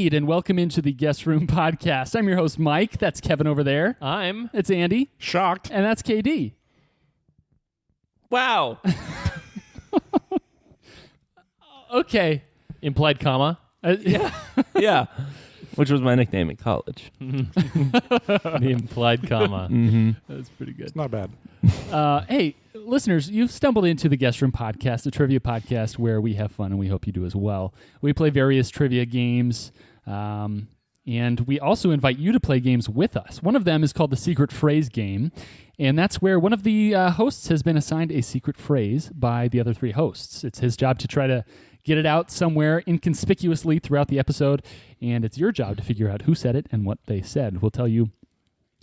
indeed, and welcome into the Guest Room Podcast. I'm your host, Mike. That's Kevin over there. It's Andy. Shocked. And that's KD. Wow. Okay. Implied comma. Yeah. Which was my nickname in college. The implied comma. That's pretty good. It's not bad. Hey, listeners, you've stumbled into the Guest Room Podcast, a trivia podcast where we have fun, and we hope you do as well. We play various trivia games, and we also invite you to play games with us. One of them is called the Secret Phrase Game, and that's where one of the hosts has been assigned a secret phrase by the other three hosts. It's his job to try to get it out somewhere inconspicuously throughout the episode, and it's your job to figure out who said it and what they said. We'll tell you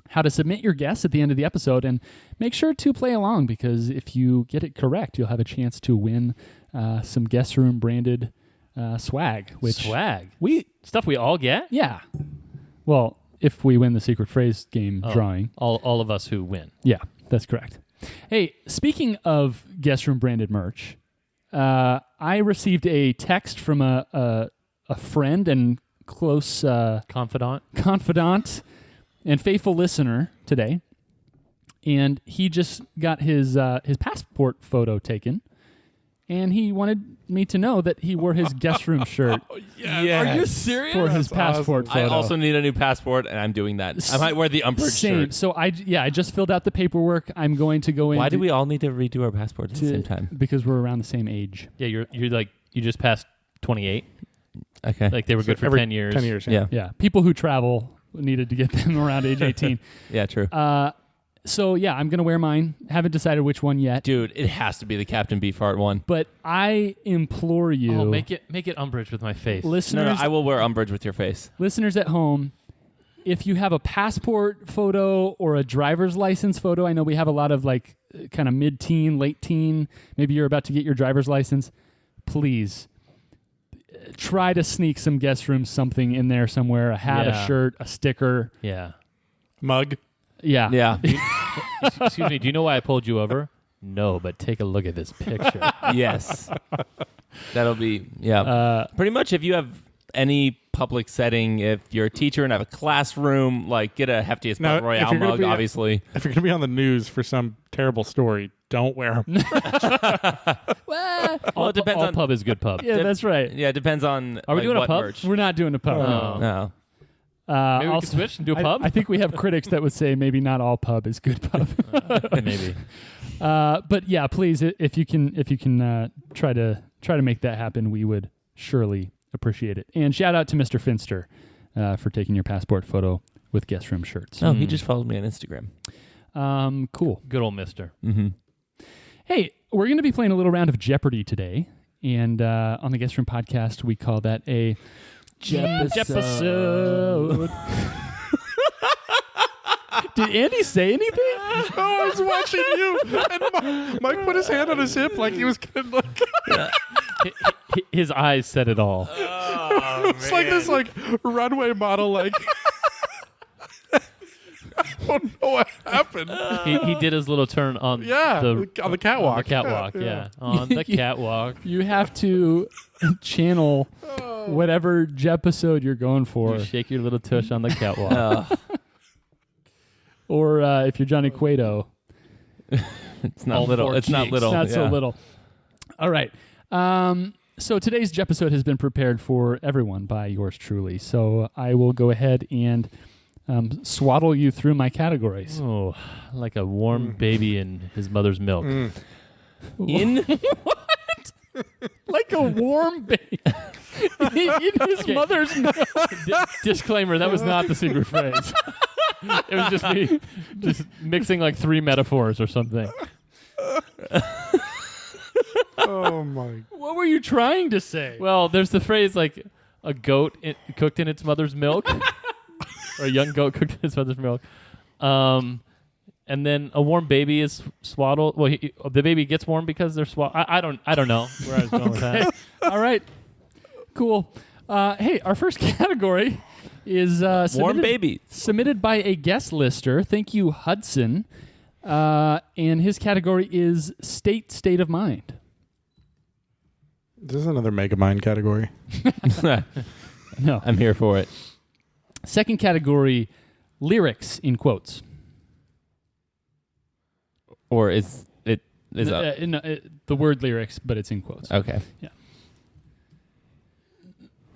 how to submit your guess at the end of the episode, and make sure to play along, because if you get it correct, you'll have a chance to win some Guest Room branded swag. Swag? Stuff we all get? Yeah. Well, if we win the secret phrase game drawing. All of us who win. Yeah, that's correct. Hey, speaking of Guest Room branded merch, I received a text from a friend and close confidant and faithful listener today, and he just got his passport photo taken, and he wanted me to know that he wore his Guest Room shirt Yes. Are you serious? for his passport I photo. also need a new passport, and I'm doing that. I might wear the Umbridge Same. shirt. So I just filled out the paperwork. I'm going to go in. Why do we all need to redo our passports at the same time? Because we're around the same age. Yeah, you're like, you just passed 28. Okay. Like they were good for Every 10 years. 10 years, yeah. Yeah, people who travel needed to get them around age 18. Yeah, true. So yeah, I'm going to wear mine. Haven't decided which one yet. Dude, it has to be the Captain Beefheart one. But I implore you, Oh, make it Umbridge with my face. listeners, No, I will wear Umbridge with your face. listeners at home, if you have a passport photo or a driver's license photo, I know we have a lot of like kind of mid-teen, late-teen, maybe you're about to get your driver's license, please try to sneak some Guest Room something in there somewhere, a hat, Yeah. a shirt, a sticker. Yeah. Mug. Yeah. Yeah. Excuse me, do you know why I pulled you over? No, but take a look at this picture. Yes. That'll be, yeah. Pretty much if you have any public setting, if you're a teacher and have a classroom, like get a Heftiest Now, Battle if Royale you're gonna mug, be- obviously. If you're going to be on the news for some terrible story, don't wear them. Well, it depends all on... pub is good pub. Yeah, that's right. Yeah, it depends on Are we doing a what pub? merch. We're not doing a pub. Oh. No. Maybe we Also- can switch and do a pub? I think we have critics that would say maybe not all pub is good pub. Maybe. But yeah, please, if you can try to make that happen, we would surely appreciate it. And shout out to Mr. Finster for taking your passport photo with Guest Room shirts. No, he just followed me on Instagram. Cool. Good old mister. Mm-hmm. Hey, we're going to be playing a little round of Jeopardy today, and on the Guest Room Podcast, we call that a Jepisode. Did Andy say anything? Oh, I was watching you. And Mike put his hand on his hip like he was going to look. His eyes said it all. It's like this runway model like... I don't know what happened. He did his little turn on Yeah, the on the catwalk. On the catwalk, Yeah. yeah. On the catwalk. You have to channel whatever Jepisode you're going for. You shake your little tush on the catwalk. Or if you're Johnny Cueto, It's not All little. four It's not cheeks. little. not so Yeah. little. All right. So today's Jepisode has been prepared for everyone by yours truly. So I will go ahead and swaddle you through my categories. Oh, like a warm baby in his mother's milk. In Like a warm baby in his mother's milk. Disclaimer, that was not the secret phrase. It was just me just mixing like 3 metaphors or something. Oh, my. What were you trying to say? Well, there's the phrase like a goat cooked in its mother's milk. Or a young goat cooked in its mother's milk. And then a warm baby is swaddled. Well, the baby gets warm because they're swaddled. I don't know where I was going with that. All right. Cool. Hey, our first category is warm baby. submitted by a guest lister. Thank you, Hudson. And his category is state of mind. This is another Megamind category. No. I'm here for it. Second category, lyrics in quotes. Or is it The word lyrics, but it's in quotes. okay? Yeah.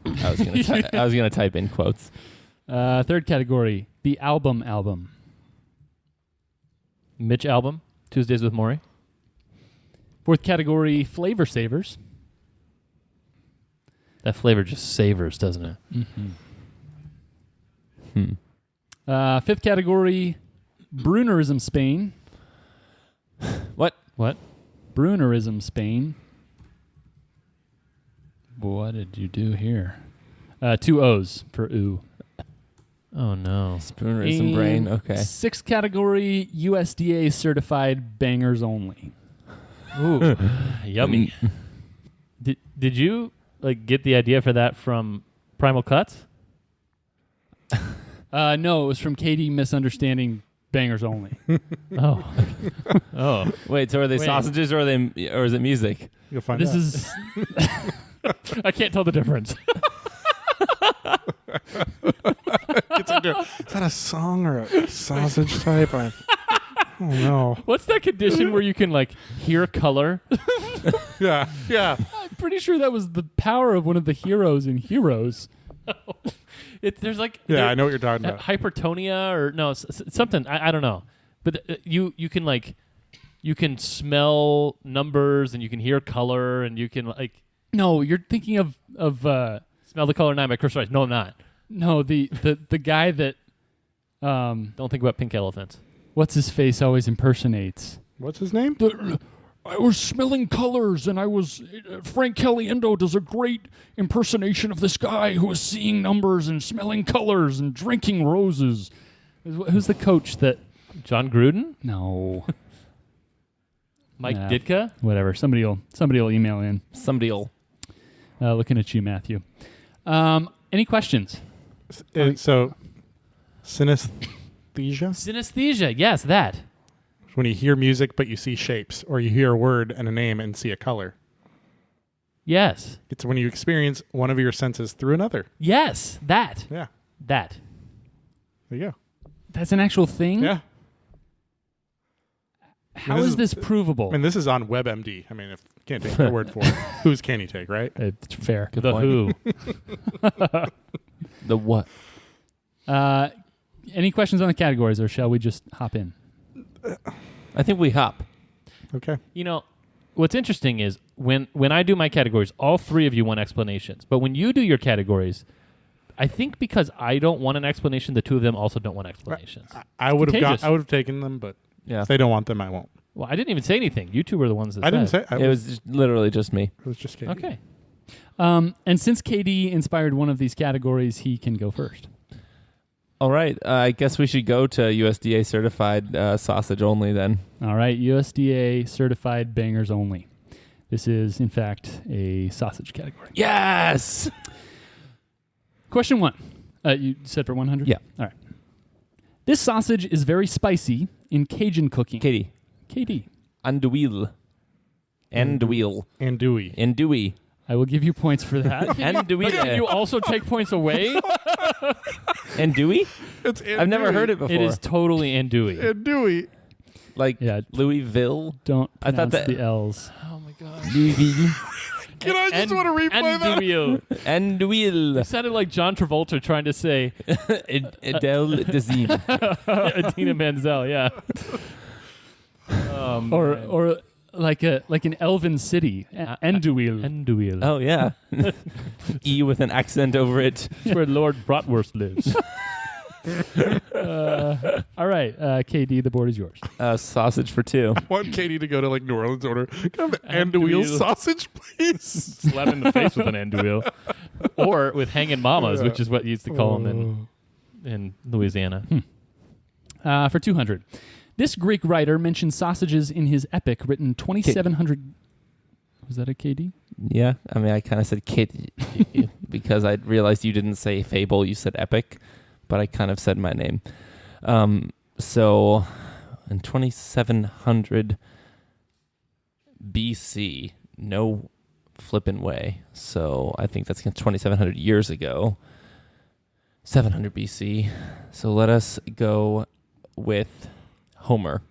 I was gonna type in quotes. Third category, the album. Mitch album, Tuesdays with Maury. Fourth category, flavor savers. That flavor just savors, doesn't it? Hmm. Fifth category, Brunerism Spain. What? Brunerism Spain. What did you do here? 2 O's for ooh. Oh, no. Spoonerism brain. Okay. Sixth category, USDA certified bangers only. Ooh, yummy. Did you get the idea for that from Primal Cuts? No, it was from Katie misunderstanding bangers only. Oh. Oh. Wait. So are they Wait. sausages or is it music? You'll find This out. is I can't tell the difference. Is that a song or a sausage type? Oh no. What's that condition where you can hear color? Yeah. I'm pretty sure that was the power of one of the heroes in Heroes. There's Yeah, I know what you're talking about. hypertonia or no something. I don't know. But you can you can smell numbers and you can hear color and you can No, you're thinking of smell the color 9 by Chris Rice. No, I'm not. no the guy that Don't think about pink elephants. what's his face always impersonates. What's his name? I was smelling colors, and I was Frank Caliendo does a great impersonation of this guy who was seeing numbers and smelling colors and drinking roses. Who's the coach that? John Gruden? No, Mike Nah. Ditka? whatever. Somebody will email in. Somebody'll. Looking at you, Matthew. Any questions? So, synesthesia? Synesthesia. Yes, that. When you hear music but you see shapes, or you hear a word and a name and see a color. Yes. It's when you experience one of your senses through another. Yes, that. Yeah. That. There you go. That's an actual thing. Yeah. How This is is- this provable? I mean, this is on WebMD. I mean, if you can't take my word for it, whose can you take, right? It's fair. Good The point. Who. The what? Any questions on the categories, or shall we just hop in? I think we hop. Okay. What's interesting is when I do my categories, all three of you want explanations. But when you do your categories, I think because I don't want an explanation, the two of them also don't want explanations. I would have Contagious. I would have taken them, but Yeah. if they don't want them, I won't. Well, I didn't even say anything. You two were the ones that I didn't said. say. It was just literally just me. It was just kidding. Okay. And since KD inspired one of these categories, he can go first. All right. I guess we should go to USDA certified sausage only then. All right, USDA certified bangers only. This is, in fact, a sausage category. Yes. Question 1. You said for 100? Yeah. All right. This sausage is very spicy in Cajun cooking. Katie. KD. Andouille. Andouille. Andouille. Andouille. I will give you points for that. Can you Andouille. also take points away? Andouille? It's I've never heard it before. It is totally andouille. Andouille. Like Yeah. Louisville. Don't I thought pronounce that- the L's. Oh my god. Louisville. Can I just want to replay that? Andouille. Andouille. It sounded like John Travolta trying to say Adele Dazeem. Adina Menzel. Yeah. Or like an elven city. Andouille. Andouille. Oh, yeah. E with an accent over it. That's where Lord Bratwurst lives. All right, KD, the board is yours. Sausage for 2. I want Katie to go to New Orleans order. Can I have the andouille Andouille. sausage, please? Slap him in the face with an andouille. Or with hanging mamas, which is what you used to call them in Louisiana. For 200. This Greek writer mentioned sausages in his epic written 2700. Was that a KD? Yeah. I mean, I kind of said Katie because I realized you didn't say fable. You said epic, but I kind of said my name. So in 2700 BC, no flippin' way. So I think that's 2,700 years ago. 700 BC. So let us go with Homer.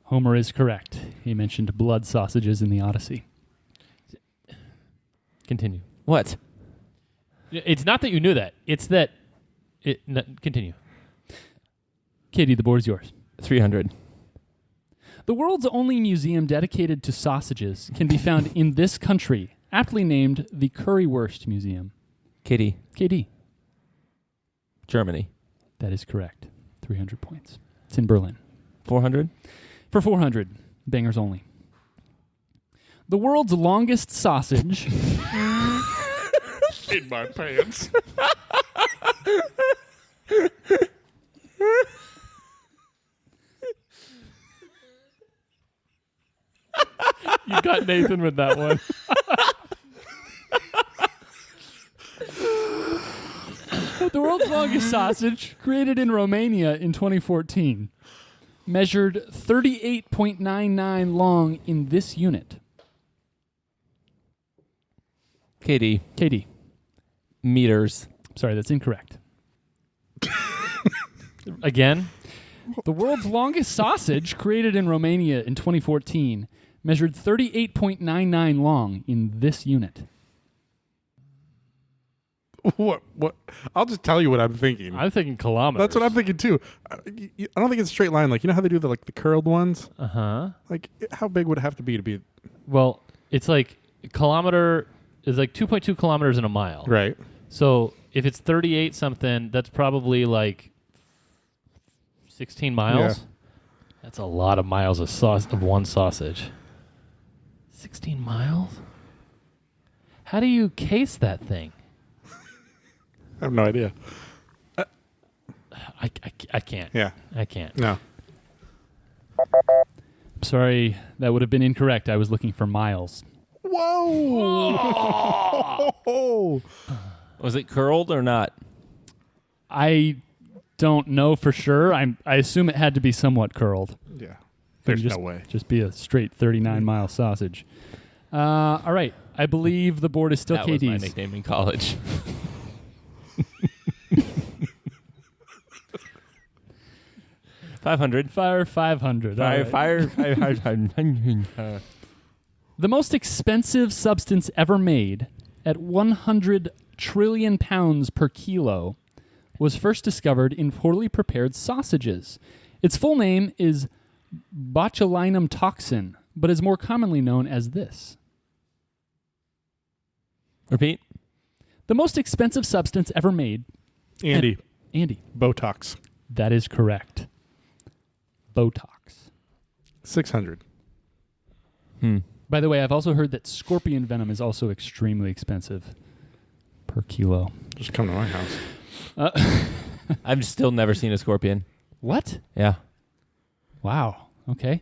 Homer is correct. He mentioned blood sausages in the Odyssey. Continue. What? It's not that you knew that. It's that. Continue. Katie, the board is yours. 300. The world's only museum dedicated to sausages can be found in this country, aptly named the Currywurst Museum. Katie. KD. Germany. That is correct. 300 points. It's in Berlin. 400. For 400, bangers only. The world's longest sausage. In my pants. You got Nathan with that one. The world's longest sausage, created in Romania in 2014, measured 38.99 long in this unit. Katie. KD. Meters. Sorry, that's incorrect. Again? The world's longest sausage, created in Romania in 2014, measured 38.99 long in this unit. What? I'll just tell you what I'm thinking. I'm thinking kilometers. That's what I'm thinking too. I don't think it's a straight line. Like, you know how they do the curled ones? Uh-huh. Like, how big would it have to be to be Well, it's like a kilometer is like 2.2 kilometers in a mile. right? So if it's 38 something, that's probably like 16 miles. Yeah. That's a lot of miles of one sausage. 16 miles? How do you case that thing? I have no idea. I can't. Yeah. I can't. No. Sorry, that would have been incorrect. I was looking for miles. Whoa! Was it curled or not? I don't know for sure. I assume it had to be somewhat curled. Yeah. There's just, no way. Just be a straight 39-mile sausage. All right. I believe the board is still That was my KD's. nickname in college. $500. Fire 500. All right. Fire. The most expensive substance ever made, at 100 trillion pounds per kilo, was first discovered in poorly prepared sausages. Its full name is botulinum toxin, but is more commonly known as this. Repeat. The most expensive substance ever made. Andy. Andy. Botox. That is correct. Botox. 600. By the way, I've also heard that scorpion venom is also extremely expensive per kilo. Just come to my house. I've still never seen a scorpion. What? Yeah. Wow. Okay.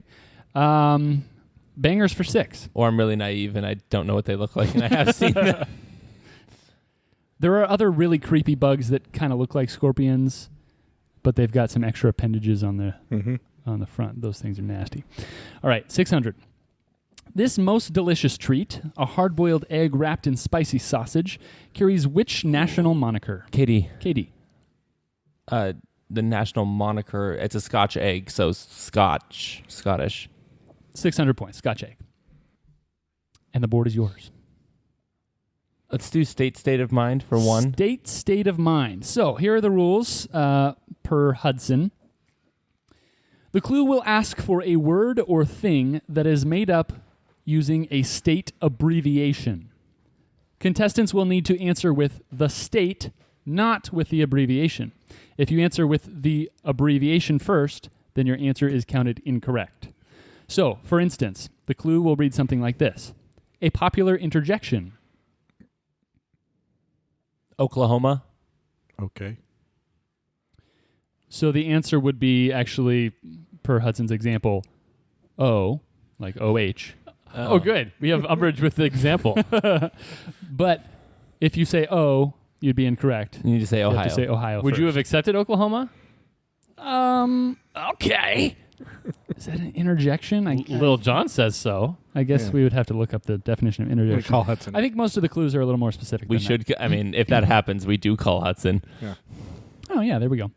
Bangers for 6. Or I'm really naive and I don't know what they look like, and I have seen them. There are other really creepy bugs that kind of look like scorpions, but they've got some extra appendages on the on the front. Those things are nasty. All right, 600. This most delicious treat, a hard-boiled egg wrapped in spicy sausage, carries which national moniker? Katie. Katie. The national moniker, it's a Scotch egg, so Scottish. 600 points. Scotch egg. And the board is yours. Let's do state of mind for one. State of mind. So here are the rules per Hudson. The clue will ask for a word or thing that is made up using a state abbreviation. Contestants will need to answer with the state, not with the abbreviation. If you answer with the abbreviation first, then your answer is counted incorrect. So, for instance, the clue will read something like this. A popular interjection. Oklahoma. Okay. So the answer would be actually, per Hudson's example, O, like O-H. Oh, good. We have umbrage with the example. But if you say O, you'd be incorrect. You need to say You Ohio. have to say Ohio Would you first. have accepted Oklahoma? Okay. Is that an interjection? Lil John says so. I guess Yeah. we would have to look up the definition of I'm gonna interjection. call Hudson. I think most of the clues are a little more specific. We than should. I mean, if that happens, we do call Hudson. That. Oh yeah, there we go.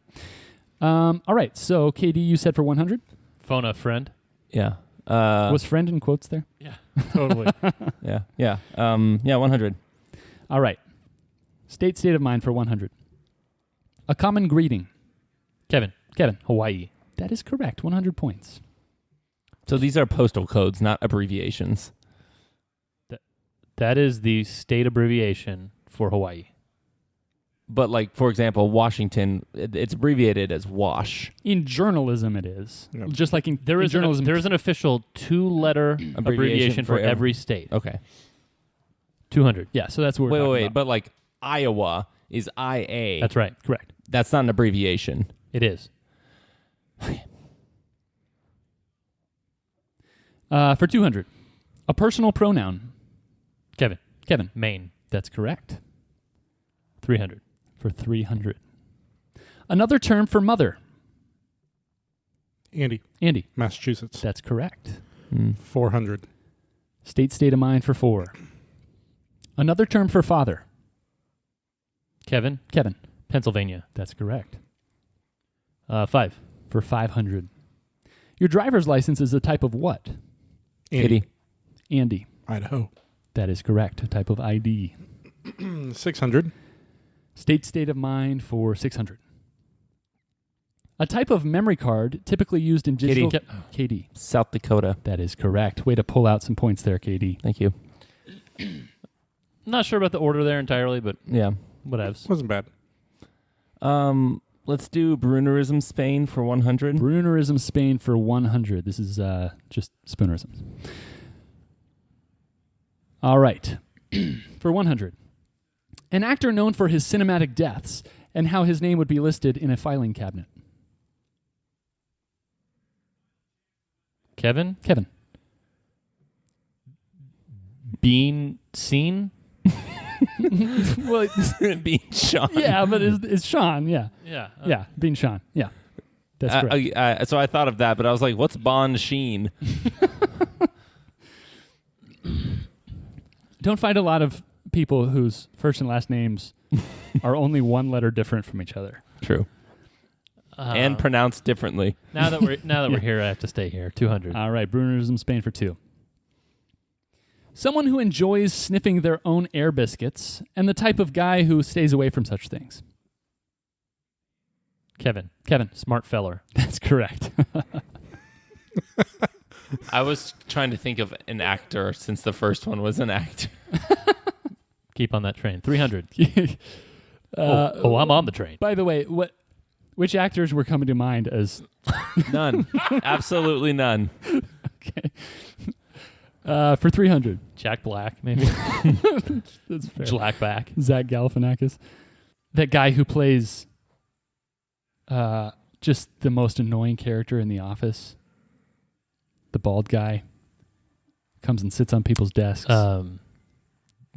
All right. So KD, you said for 100. Phone a friend. Yeah. Was friend in quotes there? Yeah. Totally. Yeah. Yeah. Yeah. 100. All right. State of mind for 100. A common greeting. Kevin. Hawaii. That is correct. 100 points. So these are postal codes, not abbreviations. That is the state abbreviation for Hawaii. But like, for example, Washington, it's abbreviated as WASH. In journalism, it is. Yep. Just like in, There in is journalism. there is an official 2-letter abbreviation for every state. Okay. 200. Yeah, so that's what we're Wait. talking about. But like Iowa is IA. That's right. Correct. That's not an abbreviation. It is. For 200. A personal pronoun. Kevin. Kevin. Maine. That's correct. 300. For 300. Another term for mother. Andy, Andy. Massachusetts. That's correct. 400. State of mind for 4. Another term for father. Kevin. Kevin. Pennsylvania. That's correct. 5. For 500. Your driver's license is a type of what? Andy, Kitty. Andy. Idaho. That is correct. A type of ID. 600. State of mind for 600. A type of memory card typically used in digital... KD. South Dakota. That is correct. Way to pull out some points there, KD. Thank you. Not sure about the order there entirely, but Yeah. whatevs. Wasn't bad. Let's do Brunerism Spain for 100. Brunerism Spain for 100. This is just Spoonerisms. All right. For 100. An actor known for his cinematic deaths and how his name would be listed in a filing cabinet. Kevin. Kevin. Bean Scene. Well, Being Sean. yeah, but it's Sean. Yeah. Yeah. Yeah. Being Sean. Yeah. That's correct. So I thought of that, but I was like, what's Bond Sheen? Don't find a lot of people whose first and last names are only one letter different from each other. True. And pronounced differently. Now that we're here, I have to stay here. 200. All right, Brunerism Spain for 2. Someone who enjoys sniffing their own air biscuits and the type of guy who stays away from such things. Kevin. Smart feller. That's correct. I was trying to think of an actor since the first one was an actor. Keep on that train. 300. I'm on the train. By the way, which actors were coming to mind as... None. Absolutely none. Okay. For 300. Jack Black, maybe. That's fair. Blackback. Zach Galifianakis. That guy who plays just the most annoying character in The Office. The bald guy. Comes and sits on people's desks.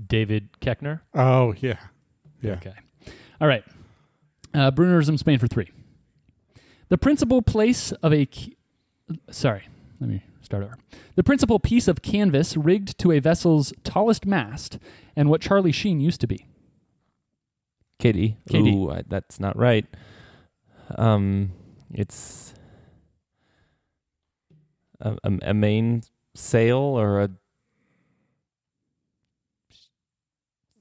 David Koechner. Oh, yeah. Yeah. Okay. All right. Brunerism Spain for 3. The principal place of a... Sorry. Let me start over. The principal piece of canvas rigged to a vessel's tallest mast and what Charlie Sheen used to be. Kitty. Kitty. Ooh, that's not right. It's a mainsail or a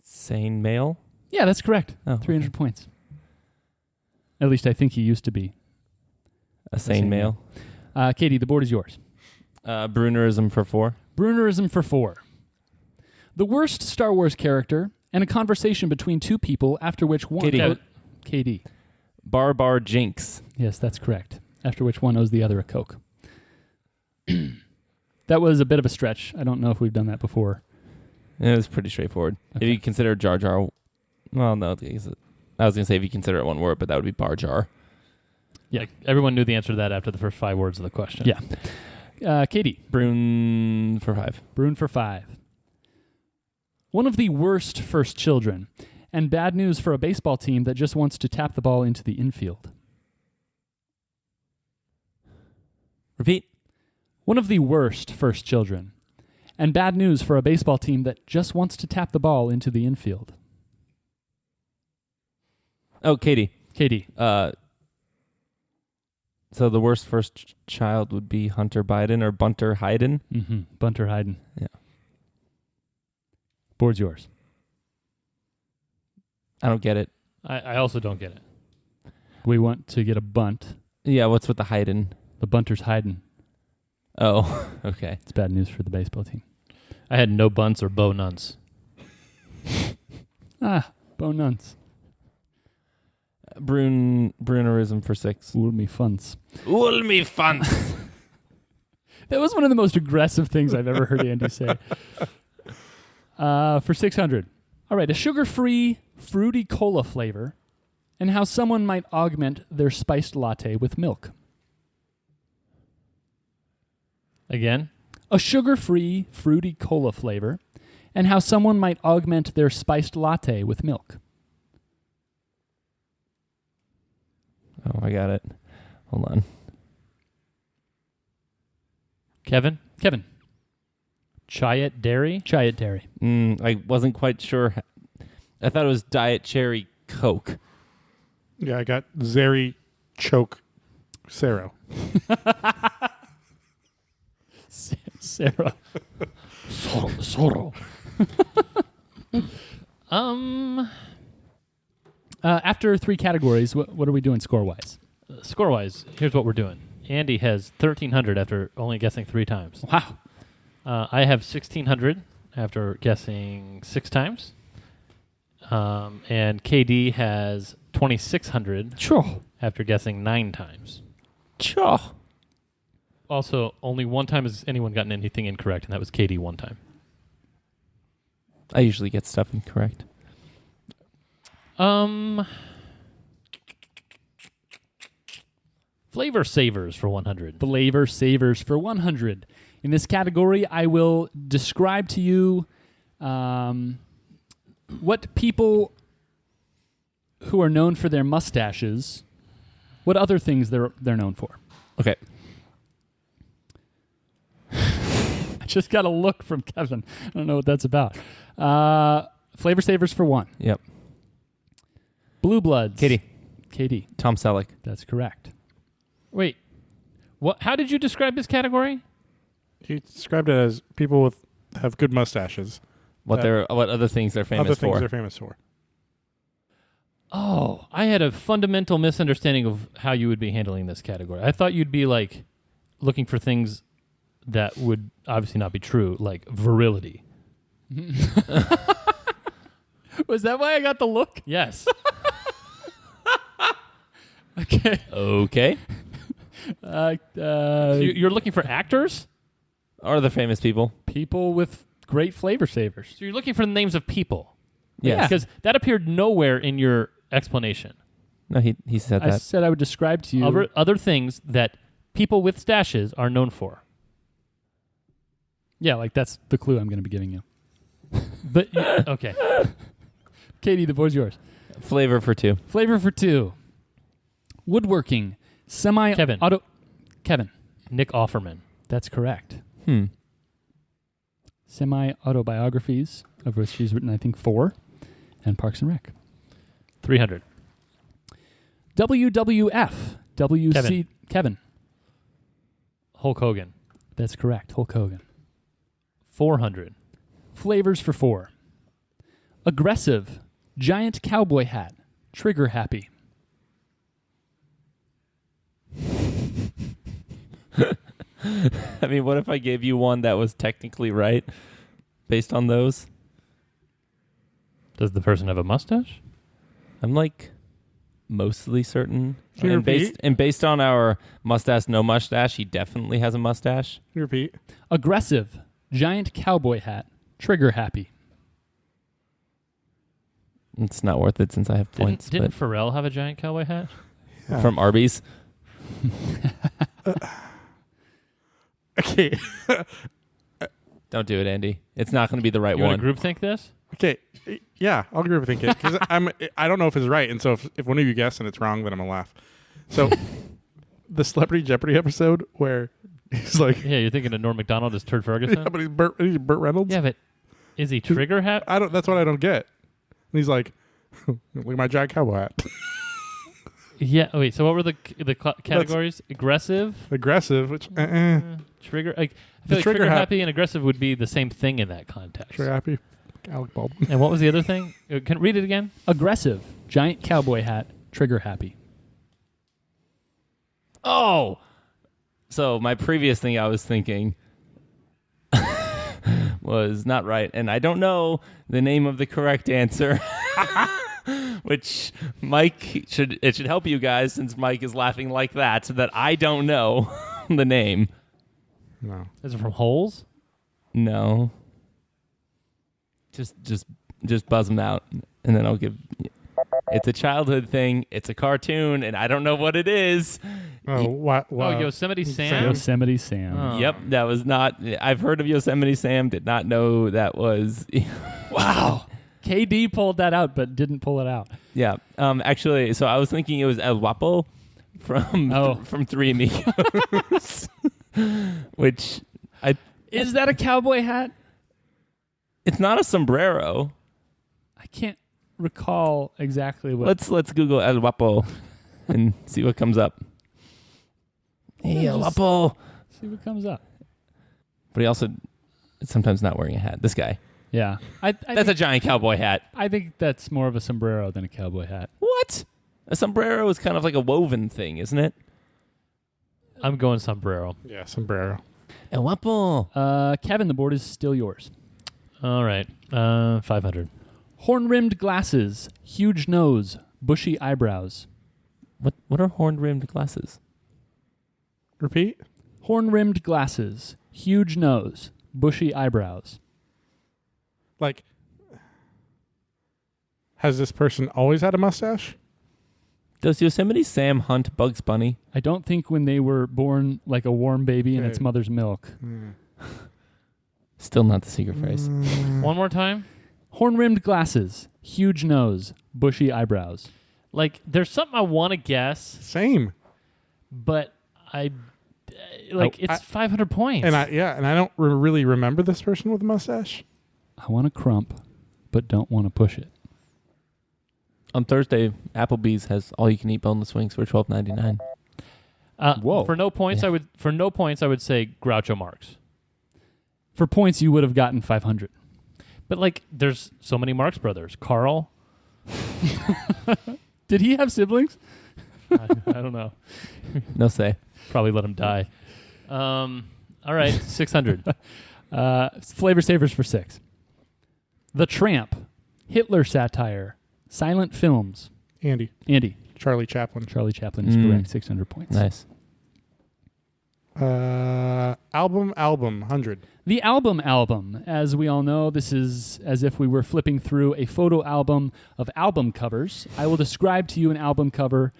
seine mail. Yeah, that's correct. Oh, 300 points. At least I think he used to be. A seine mail. Katie, the board is yours. Brunerism for 4. Brunerism for 4. The worst Star Wars character and a conversation between two people after which one... Kitty. KD. Bar Jinx. Yes, that's correct. After which one owes the other a Coke. That was a bit of a stretch. I don't know if we've done that before. It was pretty straightforward. Okay. If you consider Jar Jar... Well, no. I was going to say if you consider it one word, but that would be Bar Jar. Yeah. Like, everyone knew the answer to that after the first 5 words of the question. Yeah. Katie. Brune for 5. Brune for 5. One of the worst first children, and bad news for a baseball team that just wants to tap the ball into the infield. Repeat. One of the worst first children. And bad news for a baseball team that just wants to tap the ball into the infield. Oh, Katie. Katie. So the worst first child would be Hunter Biden or Bunter Hayden. Mm-hmm. Bunter Hayden. Yeah. Board's yours. I don't get it. I also don't get it. We want to get a bunt. Yeah, what's with the Hayden? The bunter's hiding. Oh, okay. It's bad news for the baseball team. I had no bunts or bow nuns. Bo nuns. Brunerism for 6. Wool me funds. Wool me fun. That was one of the most aggressive things I've ever heard Andy say. For 600. All right, a sugar-free fruity cola flavor and how someone might augment their spiced latte with milk. Again? A sugar-free fruity cola flavor and how someone might augment their spiced latte with milk. Oh, I got it. Hold on. Kevin? Kevin. Chiat Dairy? Chiat Dairy. I wasn't quite sure. I thought it was Diet Cherry Coke. Yeah, I got Zeri Choke Cero. Sarah. Sorrow. After 3 categories, what are we doing score-wise? Score-wise, here's what we're doing. Andy has 1,300 after only guessing 3 times. Wow. I have 1,600 after guessing 6 times. And KD has 2,600 Sure. after guessing 9 times. Chaw. Also, only one time has anyone gotten anything incorrect, and that was KD one time. I usually get stuff incorrect. Flavor Savers for 100. Flavor Savers for 100. In this category, I will describe to you what people who are known for their mustaches, what other things they're known for. Okay. I just got a look from Kevin. I don't know what that's about. Flavor Savers for 1. Yep. Blue Bloods. Katie. Tom Selleck. That's correct. Wait, what? How did you describe this category? He described it as people with have good mustaches. What other things they're famous Other things for? they're famous for. Oh, I had a fundamental misunderstanding of how you would be handling this category. I thought you'd be like looking for things that would obviously not be true, like virility. Was that why I got the look? Yes. Okay. Okay. So you're looking for actors? Or the famous people. People with great flavor savers. So you're looking for the names of people? Yes. Because that appeared nowhere in your explanation. No, he said I that. said I would describe to you. Other things that people with stashes are known for. Yeah, like that's the clue I'm going to be giving you. But okay. Katie, the board's yours. Flavor for 2. Flavor for 2. Woodworking. Kevin. Kevin. Nick Offerman. That's correct. Hmm. Semi-autobiographies, of which she's written, I think, 4, and Parks and Rec. 300. WWF. WC. Kevin. Hulk Hogan. That's correct. Hulk Hogan. 400. Flavors for 4. Aggressive. Giant cowboy hat. Trigger happy. I mean, what if I gave you one that was technically right based on those? Does the person have a mustache? I'm like mostly certain. Can you repeat? And based on our mustache, no mustache, he definitely has a mustache. Can you repeat? Aggressive. Giant cowboy hat. Trigger happy. It's not worth it since I have points. Didn't Pharrell have a giant cowboy hat? but from Arby's. Okay. Don't do it, Andy. It's not going to be the right You one. want to group think this? Okay. Yeah, I'll agree with it because I don't know if it's right, and so if one of you guess and it's wrong, then I'm gonna laugh. So, the Celebrity Jeopardy episode where He's like, Yeah, you're thinking of Norm Macdonald as Turd Ferguson. yeah, but he's Burt Reynolds. Yeah, but is he trigger happy? I don't. That's what I don't get. And he's like, look at my giant cowboy hat. Yeah. Wait. So what were the categories? Aggressive, Aggressive, which trigger. Like, I The feel like trigger trigger hap- happy and aggressive would be the same thing in that context. trigger happy. Alec Baldwin. And what was the other thing? Can read it again? Aggressive, giant cowboy hat, trigger happy. Oh, so my previous thing I was thinking was not right, and I don't know the name of the correct answer. Which Mike should help you guys, since Mike is laughing like that, so that I don't know the name. No. Is it from Holes? No. Just buzz them out, and then I'll give. It's a childhood thing. It's a cartoon, and I don't know what it is. Oh, what? Oh, Yosemite Sam. Sam. Yosemite Sam. Oh. Yep, that was not. I've heard of Yosemite Sam. Did not know that was. Wow. KD pulled that out, but didn't pull it out. Yeah. Actually, so I was thinking it was El Guapo from Three Amigos, which Is that a cowboy hat? it's not a sombrero. I can't recall exactly what. Let's Google El Guapo and see what comes up. Hey, El Just- Guapo. see what comes up. But he also is sometimes not wearing a hat. This guy. Yeah, That's a giant cowboy hat. I think that's more of a sombrero than a cowboy hat. What? A sombrero is kind of like a woven thing, isn't it? I'm going sombrero. Yeah, sombrero. El Guapo. Kevin, the board is still yours. All right. 500. Horn-rimmed glasses, huge nose, bushy eyebrows. What are horn-rimmed glasses? Repeat. Horn-rimmed glasses, huge nose, bushy eyebrows. Like, has this person always had a mustache? Does Yosemite Sam hunt Bugs Bunny? I don't think when they were born like a warm baby in its Okay. mother's milk. Still not the secret phrase. One more time. Horn-rimmed glasses, huge nose, bushy eyebrows. Like, there's something I want to guess, Same. but it's 500 points. And I don't really remember this person with a mustache. I want to crump, but don't want to push it. On Thursday, Applebee's has all-you-can-eat boneless wings for $12.99. Whoa. For no points, I would say Groucho Marx. For points, you would have gotten 500. But like, there's so many Marx brothers. Carl. Did he have siblings? I don't know. No say. Probably let him die. All right, 600. Flavor Savers for 6. The Tramp, Hitler satire, silent films. Andy. Andy, Charlie Chaplin. Charlie Chaplin is Mm. correct. 600 points. Nice. Album 100. The album. As we all know, this is as if we were flipping through a photo album of album covers. I will describe to you an album cover,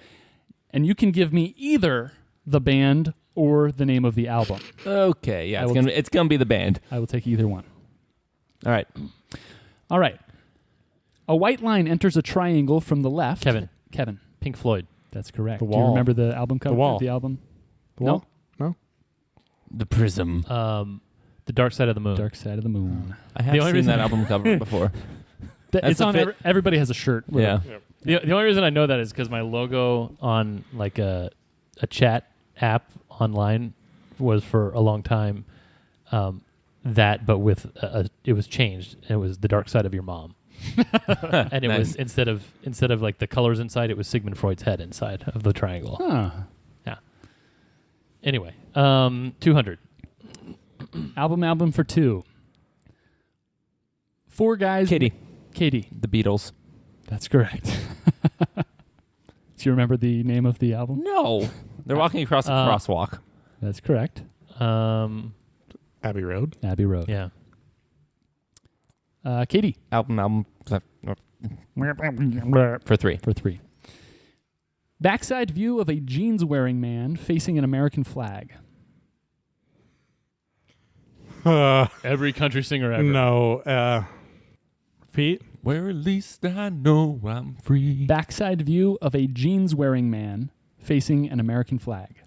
and you can give me either the band or the name of the album. Okay, yeah, I it's will gonna be the band. I will take either one. All right. All right. A white line enters a triangle from the left. Kevin. Pink Floyd. That's correct. The Do you Wall. remember the album cover? The Wall. The album? The No. Wall? No? The Prism. The Dark Side of the Moon. Dark Side of the Moon. I have the only seen reason- that album cover before. It's the on. fit- Everybody has a shirt. with Yeah. it. The only reason I know that is because my logo on like a chat app online was for a long time that, but with it was changed. And it was the Dark Side of Your Mom, and it Nice. was instead of like the colors inside, it was Sigmund Freud's head inside of the triangle. Huh. Anyway, 200. Album for 2. 4 guys. Katie. Katie. The Beatles. That's correct. Do you remember the name of the album? No. They're walking across a crosswalk. That's correct. Abbey Road. Abbey Road. Yeah. Katie. Album for 3. For 3. Backside view of a jeans-wearing man facing an American flag. Every country singer ever. No. Repeat. Where at least I know I'm free. Backside view of a jeans-wearing man facing an American flag.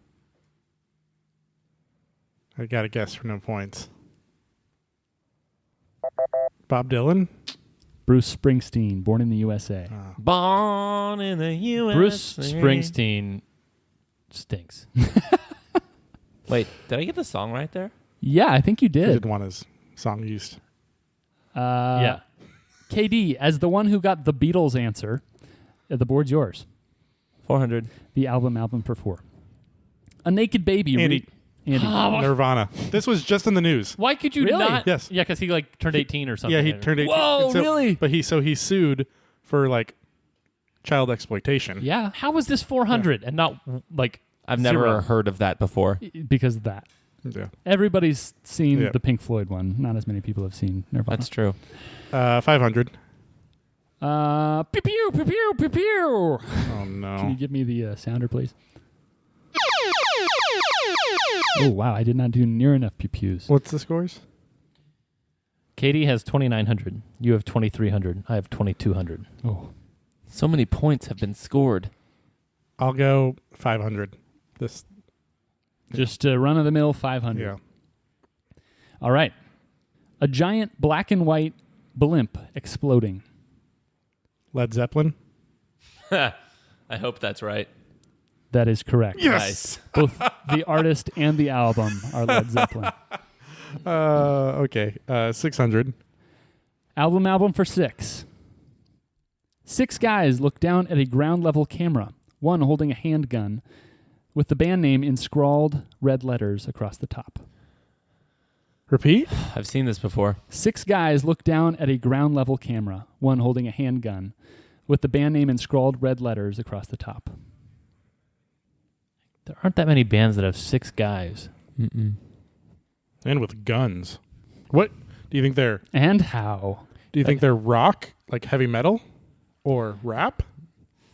I got to guess for no points. Bob Dylan? Bruce Springsteen, Born in the USA. Born in the U.S. Bruce Springsteen stinks. Wait, did I get the song right there? Yeah, I think you I did. didn't want his song used. Yeah. KD, as the one who got the Beatles answer, the board's yours. 400. The album for 4. A Naked Baby. Andy. Andy. Nirvana. This was just in the news. Why could you Really? not? Yes. Yeah, because he like turned 18 or something. Yeah, he turned 18. Whoa, And so- really? But he sued for like child exploitation. Yeah, How was this 400 and not like I've never zero? heard of that before. because of that. Yeah. Everybody's seen Yeah. the Pink Floyd one. Not as many people have seen Nirvana. That's true. 500. Pew pew pew pew pew pew. Oh Can you no. give me the sounder, please? Oh wow, I did not do near enough pew pews. What's the scores? Katie has 2,900. You have 2,300. I have 2,200. Oh, So many points have been scored. I'll go 500. This. just run of the mill 500. Yeah. All right. A giant black and white blimp exploding. Led Zeppelin. I hope that's right. That is correct. Nice. Both the artist and the album are Led Zeppelin. Okay. 600. Album for 6. 6 guys look down at a ground level camera, one holding a handgun, with the band name in scrawled red letters across the top. Repeat. I've seen this before. 6 guys look down at a ground level camera, one holding a handgun, with the band name in scrawled red letters across the top. There aren't that many bands that have 6 guys. Mm-mm. And with guns. What do you think they're? And how? Do you think they're rock, like heavy metal, or rap?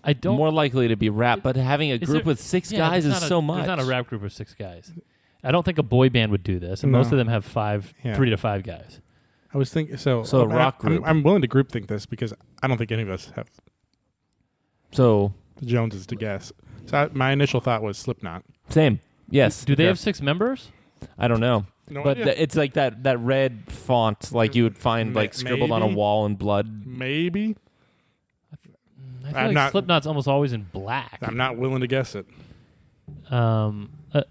I don't. More likely to be rap, but having a Is group there- with 6 yeah, guys there's is not so a, much. There's not a rap group of 6 guys. I don't think a boy band would do this, and No. most of them have 3 to 5 guys. I was thinking so. So a rock group. I'm willing to group think this because I don't think any of us have So, the Joneses to guess. So my initial thought was Slipknot. same. Yes. Do they Yeah. have 6 members? I don't know. No But idea. it's like that red font like you would find like scribbled on a Maybe. wall in blood. Maybe. I feel I'm like not- Slipknot's almost always in black. I'm not willing to guess it.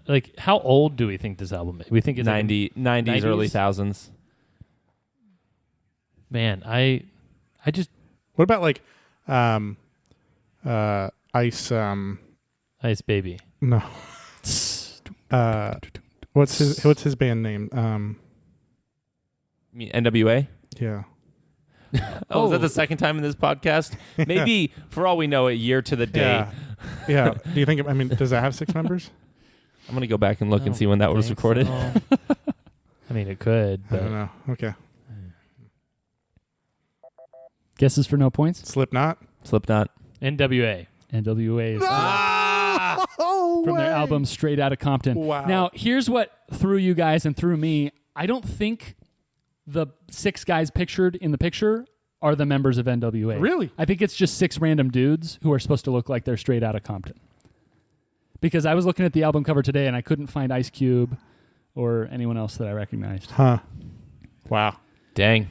Like, how old do we think this album is? We think it's like, 90s, early 90s? thousands. man, I just What about like Ice Ice Baby. no. What's his band name? You mean NWA? Yeah. Oh, is that the second time in this podcast? Maybe, for all we know, a year to the day. Yeah. Yeah. Do you think? I mean, does that have 6 members? I'm going to go back and look I and don't see when that was think recorded. so. I mean, it could, I don't but know. Okay. Guesses for no points? Slipknot. Slipknot. NWA. NWA is Oh, from their album Straight Outta Compton. Wow. Now, here's what threw you guys and threw me. I don't think the 6 guys pictured in the picture are the members of NWA. Really? I think it's just 6 random dudes who are supposed to look like they're straight out of Compton. Because I was looking at the album cover today and I couldn't find Ice Cube or anyone else that I recognized. Huh. Wow. Dang.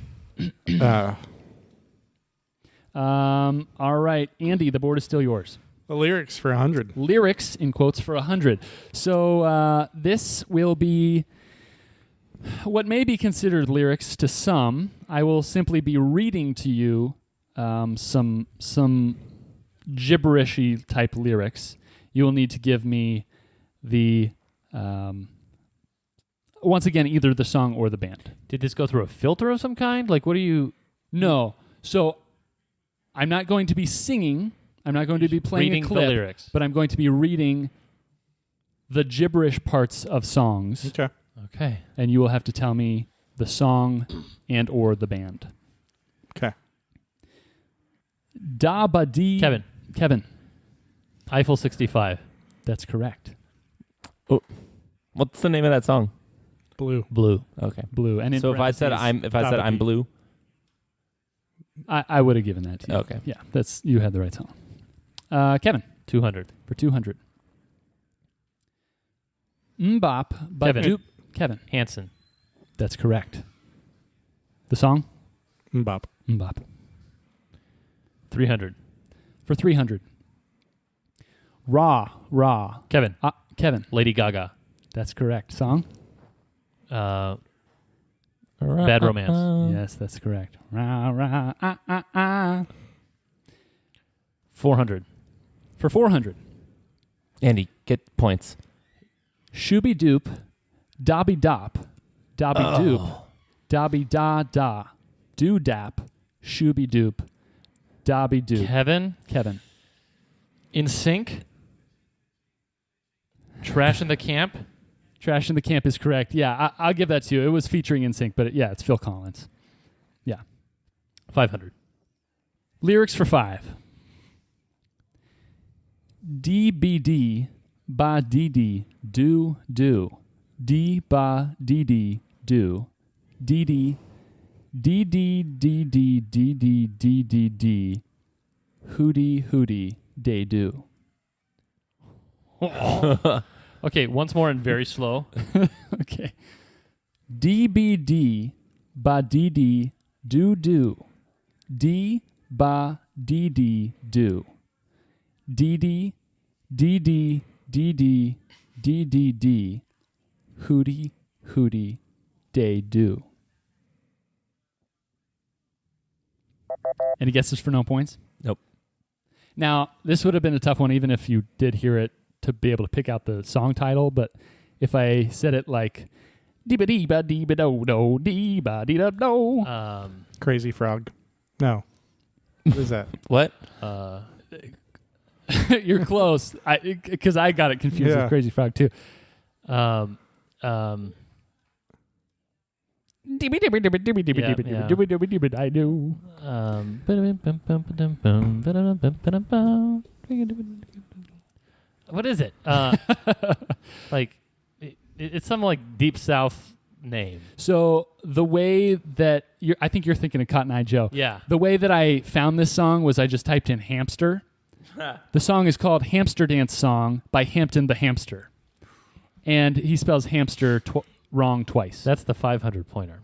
All right, Andy, the board is still yours. The lyrics for 100. Lyrics in quotes for 100. So this will be what may be considered lyrics to some. I will simply be reading to you some gibberishy type lyrics. You will need to give me the once again either the song or the band. Did this go through a filter of some kind? Like, what do you... No, so I'm not going to be singing. I'm not going to be playing reading a clip, the lyrics? but I'm going to be reading the gibberish parts of songs, Okay. Okay. and you will have to tell me the song and or the band. Okay. Da ba dee. Kevin. Eiffel 65. That's correct. What's the name of that song? Blue. Blue. Okay. Blue. And in So if I said parentheses, I'm blue. I would have given that to you. Okay. Yeah, that's you had the right song. Kevin 200. for 200. Mbop. Ba Kevin. doop. Kevin. Hanson. That's correct. The song? Mbop. Mbop. 300. For 300. Raw. Kevin. Kevin. Lady Gaga. That's correct. Song? Bad Romance. Yes, that's correct. Rah. 400. For 400. Andy, get points. Shooby Doop, Dobby Dop, Dobby Doop, Dobby Da Da, Doo Dap, Shooby Doop, Dobby Doop. Kevin. In Sync. Trash in the Camp. Trash in the Camp is correct. Yeah, I'll give that to you. It was featuring NSYNC, but it's Phil Collins. Yeah. 500. Lyrics for 5. DBD ba dee do do. D ba dee do. Dee D hooty day do. Okay, once more and very slow. Okay. DBD ba dee do do. D ba dee do. Dee D hooty day do. Any guesses for no points? Nope. Now, this would have been a tough one even if you did hear it to be able to pick out the song title, but if I said it like dee-ba-dee-ba-dee-ba-do-do, dee-ba-dee-da-do. Crazy Frog. No. What is that? What? You're close. Because I got it confused with Crazy Frog too. Yeah. I do. What is it? Like, it's some like Deep South name. So the way that I think you're thinking of Cotton Eye Joe. Yeah. The way that I found this song was I just typed in hamster. The song is called Hamster Dance Song by Hampton the Hamster. And he spells hamster wrong twice. That's the 500 pointer,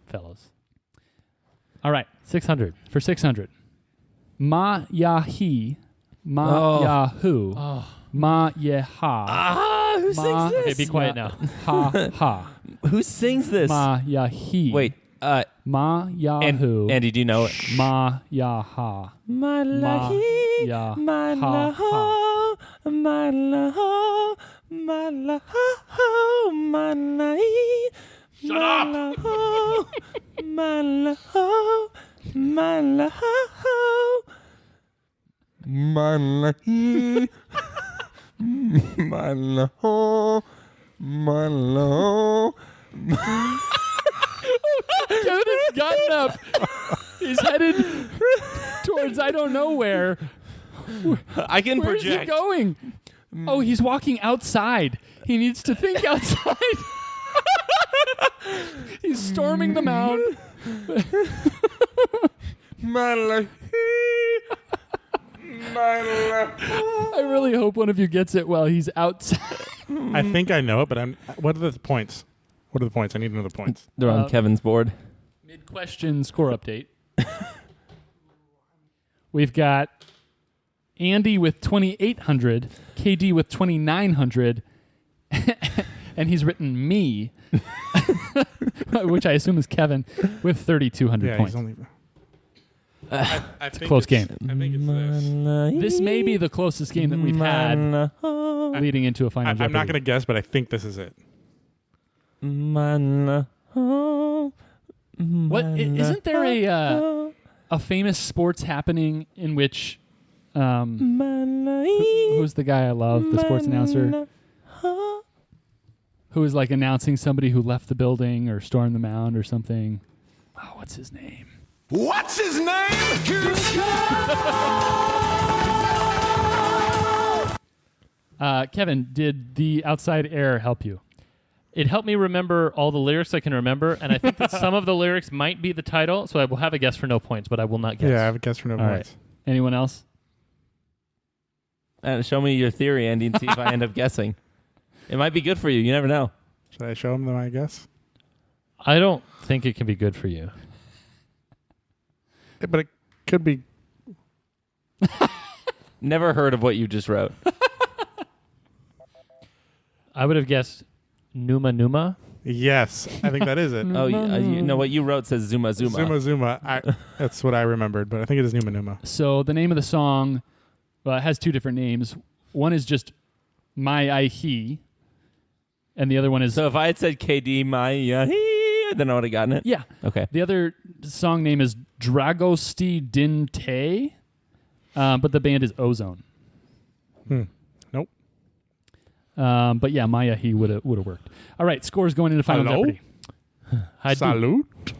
fellows. All right. 600. For 600. Ma ya he, ma ya hu, ma ye ha. Who sings this? Okay, be quiet now. Ha ha. Who sings this? Ma ya he. Wait. Ma ya hu. Andy, do you know it? Ma ya ha. Ma Ma ya ma ha ha. ma la ho, ma la ho, ma la e. Shut up! Ma la ho, ma la ho, ma la e. Ma la ho, ma la ho. Kevin has gotten up. He's headed towards I don't know where. I can Where's he project. going? Oh, he's walking outside. He needs to think outside. He's storming the mound. I really hope one of you gets it while he's outside. I think I know it, but what are the points? What are the points? I need to know the points. They're on Kevin's board. Mid-question score update. We've got Andy with 2,800, KD with 2,900, and he's written me, which I assume is Kevin, with 3,200 points. He's only. I think Close game. I think it's this. This may be the closest game that we've had leading into a final. I'm not Jeopardy. going to guess, but I think this is it. What isn't there a famous sports happening in which who's the guy I love, the sports announcer, who is like announcing somebody who left the building or stormed the mound or something? Oh, what's his name? What's his name? Kevin, did the outside air help you? It helped me remember all the lyrics I can remember, and I think that some of the lyrics might be the title, so I will have a guess for no points, but I will not guess. Yeah, I have a guess for no All right. points. Anyone else? Show me your theory, Andy, and see if I end up guessing. It might be good for you. You never know. Should I show him my guess? I don't think it can be good for you. But it could be. Never heard of what you just wrote. I would have guessed Numa Numa. Yes, I think that is it. Oh, you know what you wrote says Zuma Zuma. Zuma Zuma. That's what I remembered, but I think it is Numa Numa. So the name of the song it has two different names. One is just My I He, and the other one is... So if I had said KD my then I would have gotten it. Yeah. Okay. The other song name is Dragosti Din Te, but the band is Ozone. Nope. But yeah, Maya He would have worked. All right, scores going into Final Hello? Jeopardy. Salute.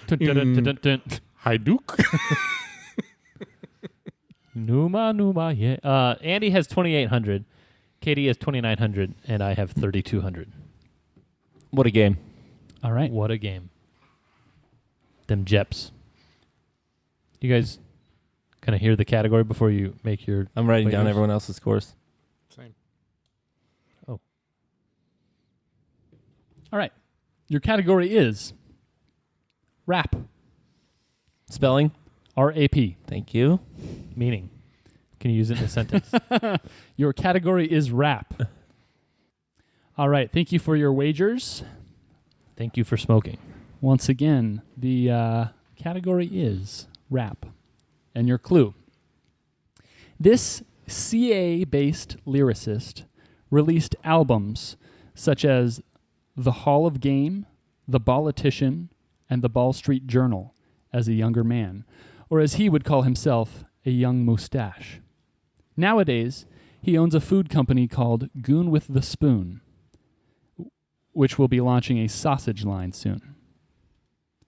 Dun, dun, dun, dun, dun, dun. Hajduk. Numa Numa, yeah. Andy has 2,800. Katie has 2,900, and I have 3,200. What a game. All right. What a game. Them Jeps. You guys kind of hear the category before you make your... I'm writing down Wait, everyone else's scores. Same. All right. Your category is rap. Spelling. R-A-P. Thank you. Meaning. Can you use it in a sentence? Your category is rap. All right. Thank you for your wagers. Thank you for smoking. Once again, the category is rap. And your clue. This CA-based lyricist released albums such as The Hall of Game, The Politician, and The Ball Street Journal as a younger man, or as he would call himself, a young mustache. Nowadays, he owns a food company called Goon with the Spoon, which will be launching a sausage line soon.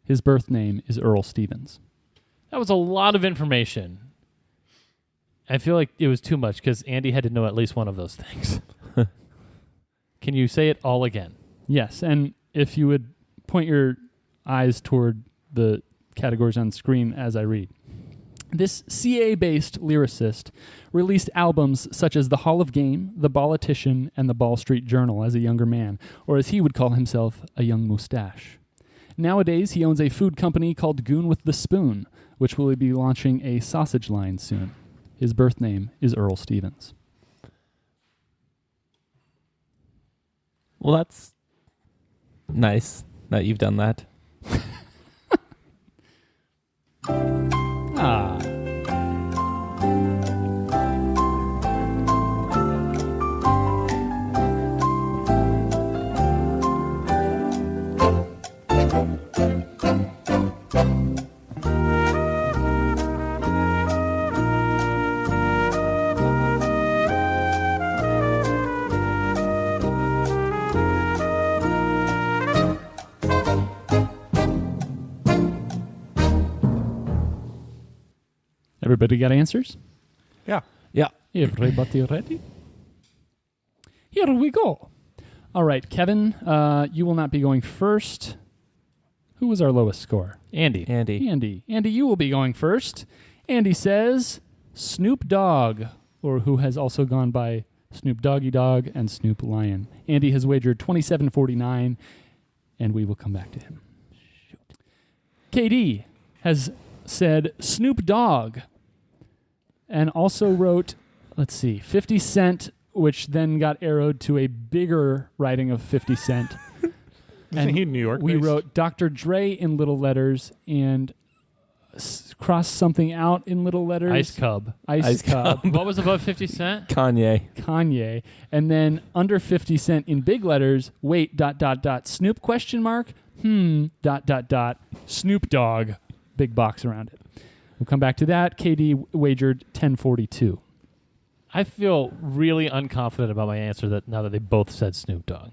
His birth name is Earl Stevens. That was a lot of information. I feel like it was too much because Andy had to know at least one of those things. Can you say it all again? Yes, and if you would point your eyes toward the categories on screen as I read. This CA-based lyricist released albums such as The Hall of Game, The Politician, and The Ball Street Journal as a younger man, or as he would call himself, a young mustache. Nowadays, he owns a food company called Goon with the Spoon, which will be launching a sausage line soon. His birth name is Earl Stevens. Well, that's nice that you've done that. Ah. Everybody got answers? Yeah. Yeah. Everybody ready? Here we go. All right, Kevin, you will not be going first. Who was our lowest score? Andy. Andy. Andy, you will be going first. Andy says Snoop Dogg, or who has also gone by Snoop Doggy Dogg and Snoop Lion. Andy has wagered $27.49, and we will come back to him. KD has said Snoop Dogg, and also wrote, 50 Cent, which then got arrowed to a bigger writing of 50 Cent. Isn't he New York? We based? wrote Dr. Dre in little letters and crossed something out in little letters. Ice Cub. Ice Cub. What was above 50 Cent? Kanye. Kanye. And then under 50 Cent in big letters, wait, ... Snoop ? Snoop Dogg. Big box around it. We'll come back to that. KD wagered 1042. I feel really unconfident about my answer that now that they both said Snoop Dogg.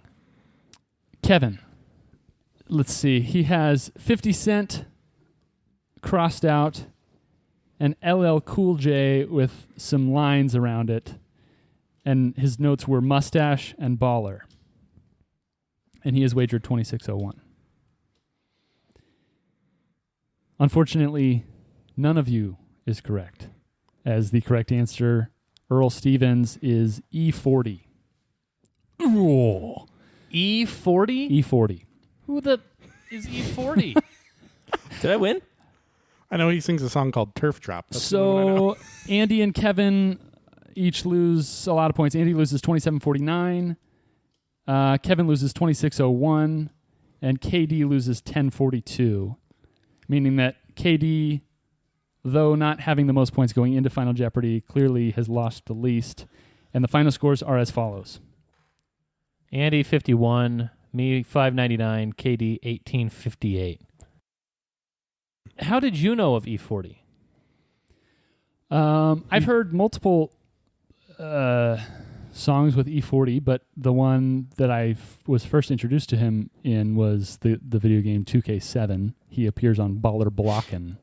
Kevin, let's see. He has 50 Cent crossed out and LL Cool J with some lines around it. And his notes were mustache and baller. And he has wagered 2601. Unfortunately, none of you is correct, as the correct answer, Earl Stevens, is E40. Ooh. E40? E40. Who the is E40? Did I win? I know he sings a song called Turf Drop. That's the one I know. So Andy and Kevin each lose a lot of points. Andy loses 27.49. Kevin loses 26.01. And KD loses 10.42. Meaning that KD, though not having the most points going into Final Jeopardy, clearly has lost the least. And the final scores are as follows. Andy 51, me 599, KD 1858. How did you know of E40? I've heard multiple songs with E40, but the one that I was first introduced to him in was the video game 2K7. He appears on Baller Blocken.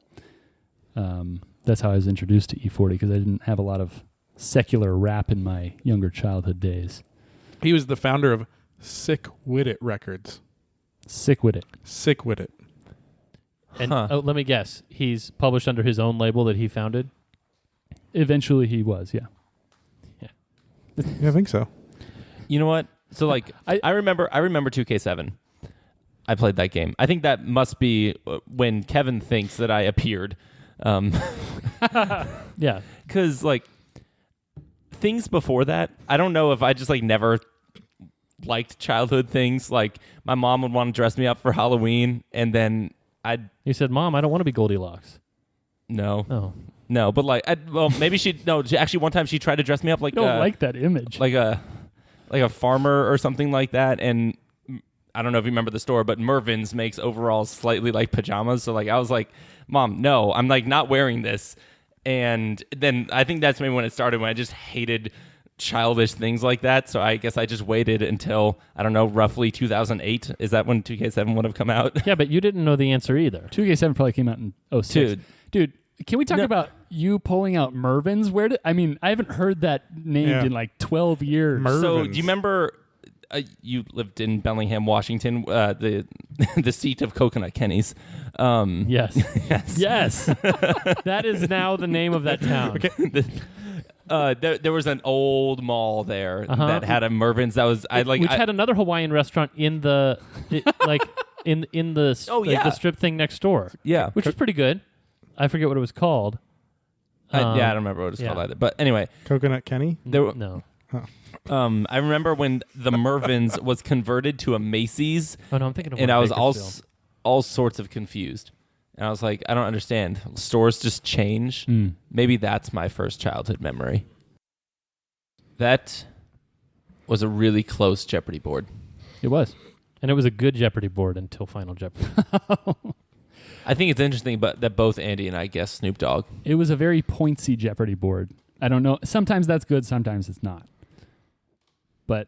That's how I was introduced to E40 because I didn't have a lot of secular rap in my younger childhood days. He was the founder of Sick Wit It Records. Sick with it. Sick Wit It. And Huh. let me guess. He's published under his own label that he founded? Eventually he was, yeah. Yeah, I think so. You know what? So like I remember 2K7. I played that game. I think that must be when Kevin thinks that I appeared. Yeah. Cuz like things before that, I don't know if I just like never liked childhood things. Like my mom would want to dress me up for Halloween and then You said, Mom, I don't want to be Goldilocks. no, Oh. but like maybe she actually one time she tried to dress me up like I don't like that image. like a farmer or something like that. And I don't know if you remember the store, but Mervin's makes overalls slightly like pajamas. So like I was like, Mom, no, I'm like not wearing this. And then I think that's maybe when it started, when I just hated childish things like that. So I guess I just waited until, I don't know, roughly 2008. Is that when 2K7 would have come out? Yeah, but you didn't know the answer either. 2K7 probably came out in 06. Dude, can we talk about you pulling out Mervin's? I haven't heard that named in like 12 years. So do you remember you lived in Bellingham, Washington, the the seat of Coconut Kenny's? Yes. Yes. Yes. That is now the name of that town. There was an old mall there Uh-huh. that had a Mervin's. That was Which had another Hawaiian restaurant in the in the Oh, yeah. the strip thing next door. yeah. Which was pretty good. I forget what it was called. I don't remember what it's called yeah. either. But anyway, Coconut Kenny? there were, No. I remember when the Mervin's was converted to a Macy's, Oh no, I'm thinking of and one I in was Bakersfield. all sorts of confused. And I was like, I don't understand. Stores just change. Maybe that's my first childhood memory. That was a really close Jeopardy board. It was. And it was a good Jeopardy board until Final Jeopardy. I think it's interesting, but that both Andy and I guessed Snoop Dogg. It was a very pointsy Jeopardy board. I don't know. Sometimes that's good, sometimes it's not. But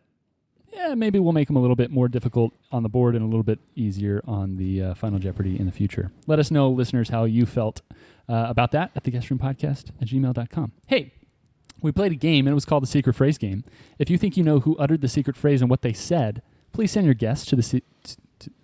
yeah, maybe we'll make them a little bit more difficult on the board and a little bit easier on the Final Jeopardy in the future. Let us know, listeners, how you felt about that at theguestroom@gmail.com. Hey, we played a game, and it was called the Secret Phrase Game. If you think you know who uttered the secret phrase and what they said, please send your guess to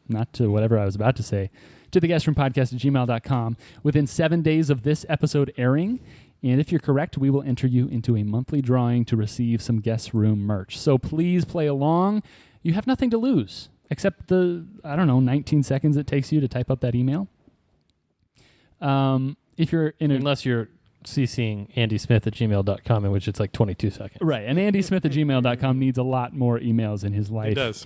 not to whatever I was about to say, to theguestroom@gmail.com within 7 days of this episode airing. And if you're correct, we will enter you into a monthly drawing to receive some Guest Room merch. So please play along. You have nothing to lose except the, 19 seconds it takes you to type up that email. If you're in Unless you're CCing andysmith@gmail.com, in which it's like 22 seconds. Right, and andysmith@gmail.com needs a lot more emails in his life. It does.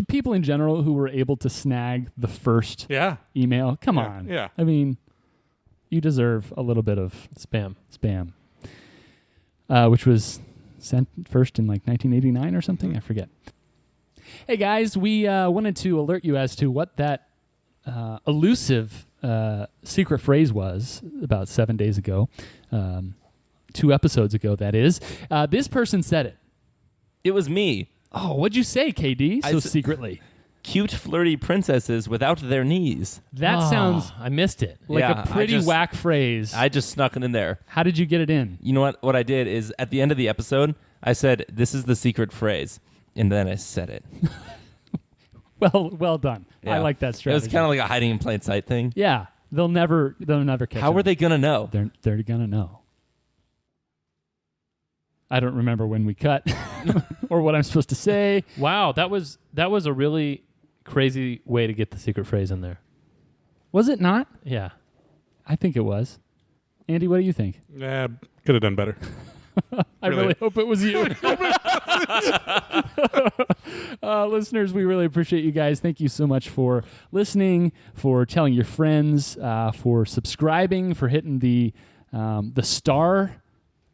People in general who were able to snag the first Yeah. email, come Yeah, on. yeah. I mean, you deserve a little bit of Spam. which was sent first in like 1989 or something. I forget. Hey, guys, we wanted to alert you as to what that elusive secret phrase was about 7 days ago. 2 episodes ago, that is. This person said it. It was me. Oh, what'd you say, KD? So secretly. Cute, flirty princesses without their knees. That sounds I missed it. like Yeah, a pretty whack phrase. I just snuck it in there. How did you get it in? You know what? What I did is at the end of the episode, I said, "This is the secret phrase," and then I said it. Well done. I Yeah. like that It strategy. was kind of like a hiding in plain sight thing. Yeah, they'll never catch. How him. are they gonna know? They're gonna know. I don't remember when we cut or what I'm supposed to say. Wow, that was a really crazy way to get the secret phrase in there. Was it not? Yeah. I think it was. Andy, what do you think? Yeah, could have done better. I really hope it was you. Listeners, we really appreciate you guys. Thank you so much for listening, for telling your friends, for subscribing, for hitting the star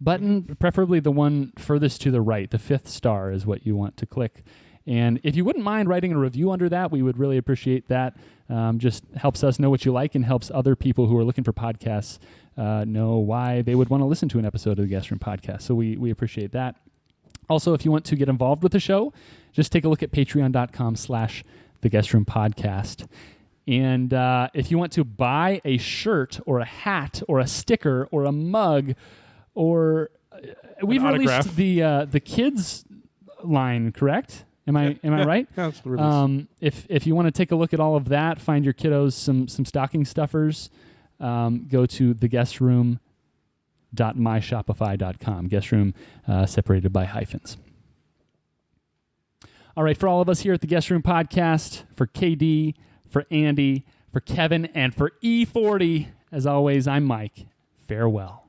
button, preferably the one furthest to the right. The 5th star is what you want to click. And if you wouldn't mind writing a review under that, we would really appreciate that. Just helps us know what you like and helps other people who are looking for podcasts know why they would want to listen to an episode of the Guest Room Podcast. So we appreciate that. Also, if you want to get involved with the show, just take a look at patreon.com/The Guest Room Podcast. And if you want to buy a shirt or a hat or a sticker or a mug or we've released the kids line, correct? Am I right? Yeah, that's the release. If you want to take a look at all of that, find your kiddos some stocking stuffers, go to theguestroom.myshopify.com. Guest room separated by hyphens. All right, for all of us here at the Guest Room Podcast, for KD, for Andy, for Kevin, and for E40, as always, I'm Mike. Farewell.